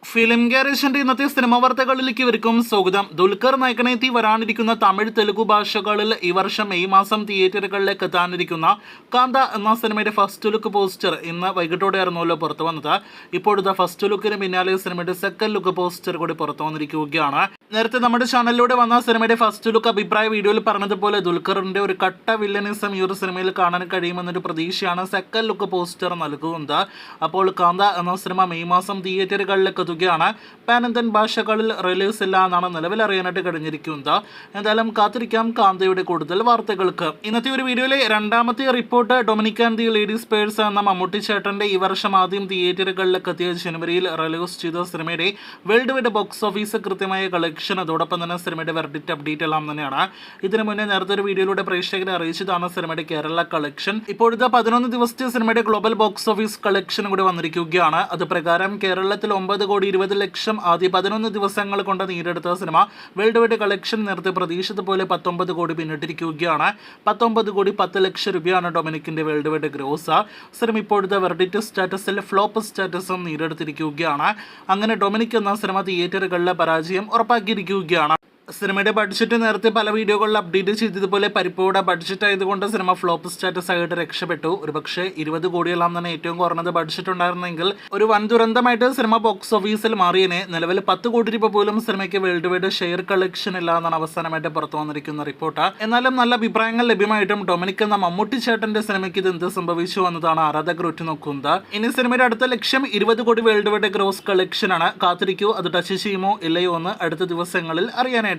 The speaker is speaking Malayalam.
ഫിലിം ഗാരേജിന്റെ ഇന്നത്തെ സിനിമാ വാർത്തകളിലേക്ക് ഇവർക്കും സ്വാഗതം. ദുൽഖർ നായകനെത്തി വരാനിരിക്കുന്ന തമിഴ് തെലുഗു ഭാഷകളിൽ ഈ വർഷം മെയ് മാസം തിയേറ്ററുകളിലേക്ക് എത്താനിരിക്കുന്ന കാന്ത എന്ന സിനിമയുടെ ഫസ്റ്റ് ലുക്ക് പോസ്റ്റർ ഇന്ന് വൈകിട്ടോടെയായിരുന്നല്ലോ പുറത്തു വന്നത്. ഇപ്പോഴത്തെ ഫസ്റ്റ് ലുക്കിന് പിന്നാലെ സിനിമയുടെ സെക്കൻഡ് ലുക്ക് പോസ്റ്റർ കൂടി പുറത്തു വന്നിരിക്കുകയാണ്. നേരത്തെ നമ്മുടെ ചാനലിലൂടെ വന്ന സിനിമയുടെ ഫസ്റ്റ് ലുക്ക് അഭിപ്രായ വീഡിയോയിൽ പറഞ്ഞതുപോലെ ദുൽഖറിന്റെ ഒരു കട്ട വില്ലനിസം ഈ ഒരു സിനിമയിൽ കാണാൻ കഴിയുമെന്നൊരു പ്രതീക്ഷയാണ് സെക്കൻഡ് ലുക്ക് പോസ്റ്റർ നൽകുന്നത്. അപ്പോൾ കാന്ത എന്ന സിനിമ മെയ് മാസം തിയേറ്ററുകളിലേക്ക് ാണ് പാൻ ഇന്ത്യൻ ഭാഷകളിൽ റിലീസ് ഇല്ല എന്നാണ് നിലവിൽ അറിയാനായിട്ട് കഴിഞ്ഞിരിക്കുന്നത്. എന്തായാലും കാത്തിരിക്കാം കാന്തയുടെ കൂടുതൽ വാർത്തകൾക്ക്. ഇന്നത്തെ ഒരു വീഡിയോയിലെ രണ്ടാമത്തെ report Dominic and the ladies purse എന്ന മമ്മൂട്ടി ചേട്ടന്റെ ഈ വർഷം ആദ്യം തിയേറ്ററുകളിലേക്ക് എത്തിയ ജനുവരിയിൽ റിലീസ് ചെയ്ത സിനിമയുടെ വേൾഡ് വൈഡ് ബോക്സ് ഓഫീസ് കൃത്യമായ കളക്ഷൻ, അതോടൊപ്പം തന്നെ സിനിമയുടെ വെർഡിക്റ്റ് അപ്ഡേറ്റ് എല്ലാം തന്നെയാണ്. ഇതിനു മുന്നേ നേരത്തെ ഒരു വീഡിയോയിലൂടെ പ്രേക്ഷകരെ അറിയിച്ചതാണ് സിനിമയുടെ കേരള കളക്ഷൻ. ഇപ്പോഴത്തെ 11 ദിവസത്തെ സിനിമയുടെ ഗ്ലോബൽ ബോക്സ് ഓഫീസ് കളക്ഷൻ കൂടി വന്നിരിക്കുകയാണ്. അത് പ്രകാരം കേരളത്തിൽ 9,20,00,000 ആദ്യ 11 ദിവസങ്ങൾ കൊണ്ട് നേടിയെടുത്ത സിനിമ വേൾഡ് വൈഡ് കളക്ഷൻ നേരത്തെ പ്രതീക്ഷിച്ചതുപോലെ 19 കോടി പിന്നിട്ടിരിക്കുകയാണ്. 19,10,00,000 രൂപയാണ് ഡൊമിനിക്കിന്റെ വേൾഡ് വൈഡ് ഗ്രോസ്. സിനിമ ഇപ്പോഴത്തെ വെർഡിക്റ്റ് സ്റ്റാറ്റസിൽ ഫ്ലോപ്പ് സ്റ്റാറ്റസും നേടിയെടുത്തിരിക്കുകയാണ്. അങ്ങനെ ഡൊമിനിക് എന്ന സിനിമ തിയേറ്ററുകളിലെ പരാജയം ഉറപ്പാക്കിയിരിക്കുകയാണ്. സിനിമയുടെ ബഡ്ജറ്റ് നേരത്തെ പല വീഡിയോകളിൽ അപ്ഡേറ്റ് ചെയ്തതുപോലെ പരിപ്പോടെ ബഡ്ജറ്റ് ആയതുകൊണ്ട് സിനിമ ഫ്ലോപ്പ് സ്റ്റാറ്റസ് ആയിട്ട് രക്ഷപ്പെട്ടു. ഒരുപക്ഷെ 20 കോടിയെല്ലാം തന്നെ ഏറ്റവും കുറഞ്ഞത് ബഡ്ജറ്റ് ഉണ്ടായിരുന്നെങ്കിൽ ഒരു വൻ ദുരന്തമായിട്ട് സിനിമ ബോക്സ് ഓഫീസിൽ മാറിയനെ. നിലവിൽ 10 കോടി രൂപ പോലും സിനിമയ്ക്ക് വേൾഡ് വൈഡ് ഷെയർ കളക്ഷൻ ഇല്ല എന്നാണ് അവസാനമായിട്ട് പുറത്തു വന്നിരിക്കുന്ന റിപ്പോർട്ട്. എന്നാലും നല്ല അഭിപ്രായങ്ങൾ ലഭ്യമായിട്ടും ഡൊമിനിക് എന്ന മമ്മൂട്ടി ചേട്ടന്റെ സിനിമയ്ക്ക് ഇത് എന്ത് സംഭവിച്ചു എന്നതാണ് ആരാധകർ ഉറ്റുനോക്കുന്നത്. ഇനി സിനിമയുടെ അടുത്ത ലക്ഷ്യം 20 കോടി വേൾഡ് വൈഡ് ഗ്രോസ് കളക്ഷൻ ആണ്. കാത്തിരിക്കൂ, അത് ടച്ച് ചെയ്യുമോ ഇല്ലയോ എന്ന് അടുത്ത ദിവസങ്ങളിൽ അറിയാനായിട്ട്.